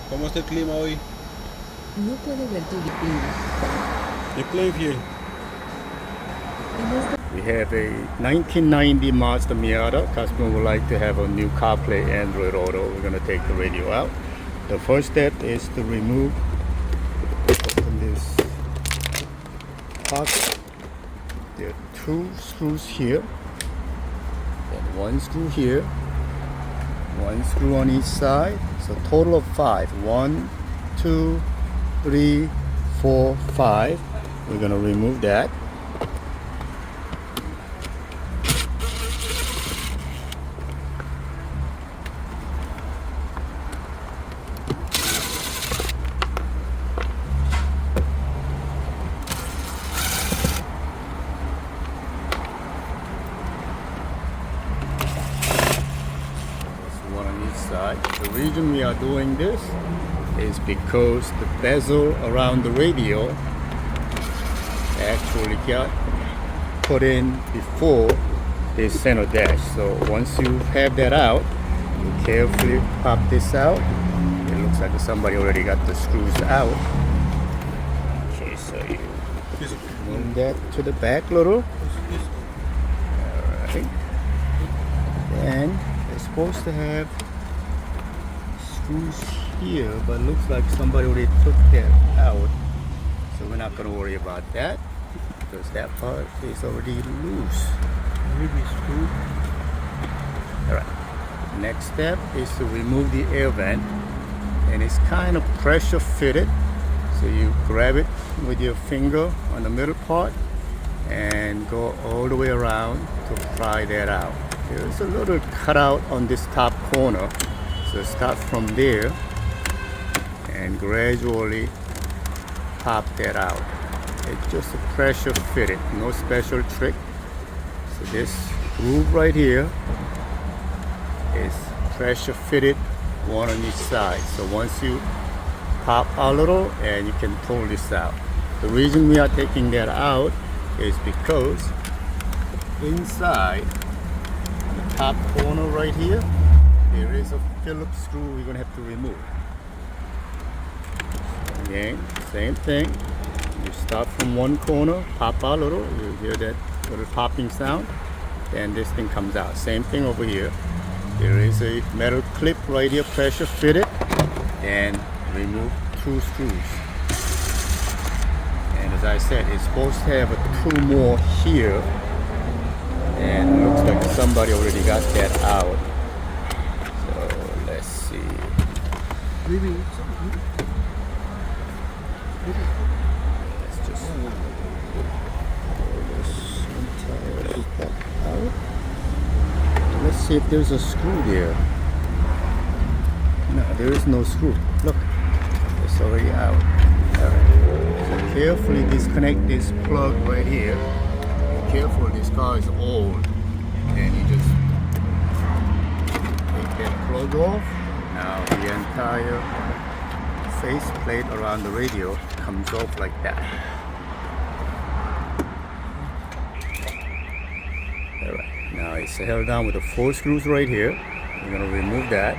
¿Cómo está el clima hoy? No puedo ver tu clima. The clean here. We have a 1990 Mazda Miata. Customer would like to have a new CarPlay Android Auto. We're going to take the radio out. The first step is to remove, open this pocket. There are 2 screws here, and 1 screw here, 1 screw on each side. So total of 5. 1, 2, 3, 4, 5. We're going to remove that. One on each side. The reason we are doing this is because the bezel around the radio actually got put in before this center dash. So once you have that out, you carefully pop this out. It looks like somebody already got the screws out. Okay, so you move that to the back little. Alright. And it's supposed to have screws here, but it looks like somebody already took that out. So we're not going to worry about that because that part is already loose. Maybe screw. Alright. Next step is to remove the air vent, and it's kind of pressure fitted. So you grab it with your finger on the middle part and go all the way around to pry that out. There's a little cutout on this top corner, so start from there and gradually pop that out. It's just a pressure fitted, no special trick. So this groove right here is pressure fitted, one on each side. So once you pop a little, and you can pull this out. The reason we are taking that out is because inside the top corner right here, there is a Phillips screw we're going to have to remove. Again, same thing. You start from one corner, pop a little, you hear that little popping sound, and this thing comes out. Same thing over here. There is a metal clip right here, pressure fitted, and remove 2 screws. And as I said, it's supposed to have 2 more here, and it looks like somebody already got that out. So let's see. Maybe. Let's just pull this entire part out. Let's see if there's a screw there. No, there is no screw. Look, it's already out. Alright. So carefully disconnect this plug right here. Be careful, this car is old. And you just take that plug off. Now the entire face plate around the radio comes off like that. Alright. Now it's held down with the 4 screws right here. We're going to remove that.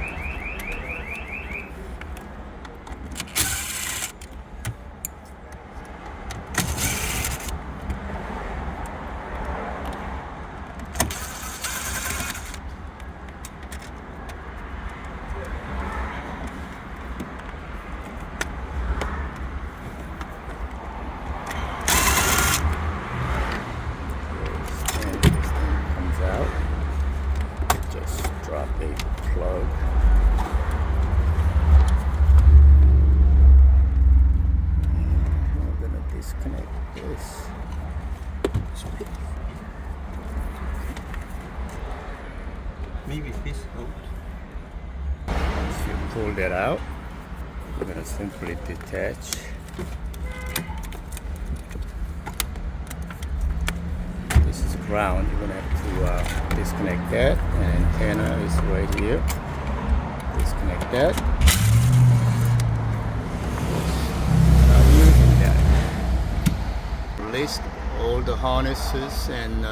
And this thing comes out. Just drop a plug. And we're gonna disconnect this. Maybe fish out. Once you pull that out, we're gonna simply detach. This is ground. You're gonna have to disconnect that. And antenna is right here. Disconnect that. Not using that. List all the harnesses and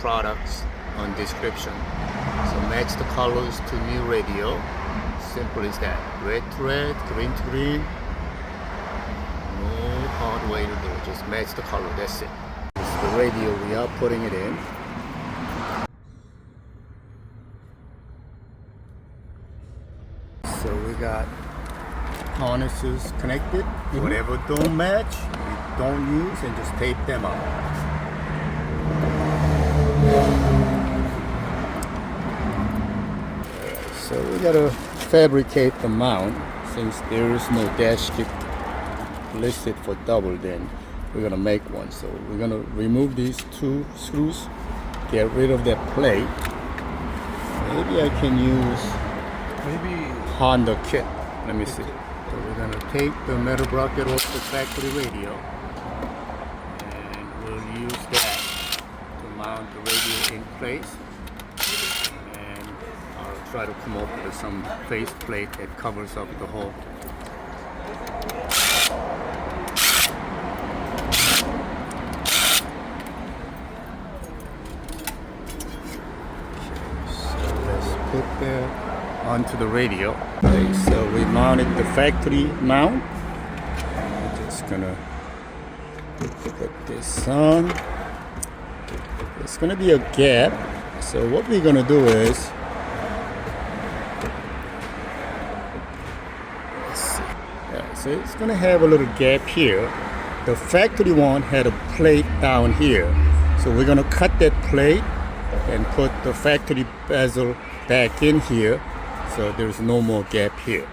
products on description. So match the colors to new radio. Simple as that. Red to red, green to green. No hard way to do it. Just match the color. That's it. This is the radio. We are putting it in. So we got harnesses connected. Whatever don't match, we don't use, and just tape them up. So we gotta fabricate the mount. Since there is no dash kit listed for double, then we're gonna make one. So we're gonna remove these two screws, get rid of that plate. Maybe I can use Honda kit. Let me see. So we're gonna take the metal bracket off the factory radio, and we'll use that to mount the radio in place. And I'll try to come up with some face plate that covers up the hole. So let's put that onto the radio. Okay, so we mounted the factory mount. I'm just gonna put this on. It's gonna be a gap. So what we're gonna do is, let's see. Yeah, so it's gonna have a little gap here. The factory one had a plate down here. So we're gonna cut that plate and put the factory bezel back in here. So there's no more gap here.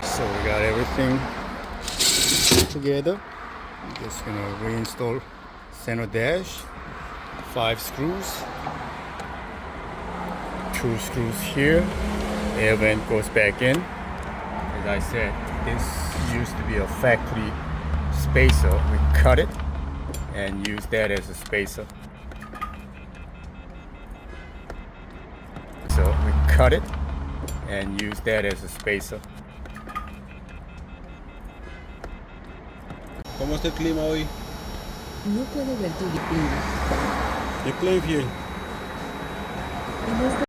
So we got everything together. I'm just gonna reinstall center dash, 5 screws, 2 screws here, air vent goes back in. As I said, this used to be a factory spacer. We cut it and use that as a spacer. So we cut it and use that as a spacer. ¿Cómo está el clima hoy? No puedo ver tu clima. ¿Qué clima fiel? En este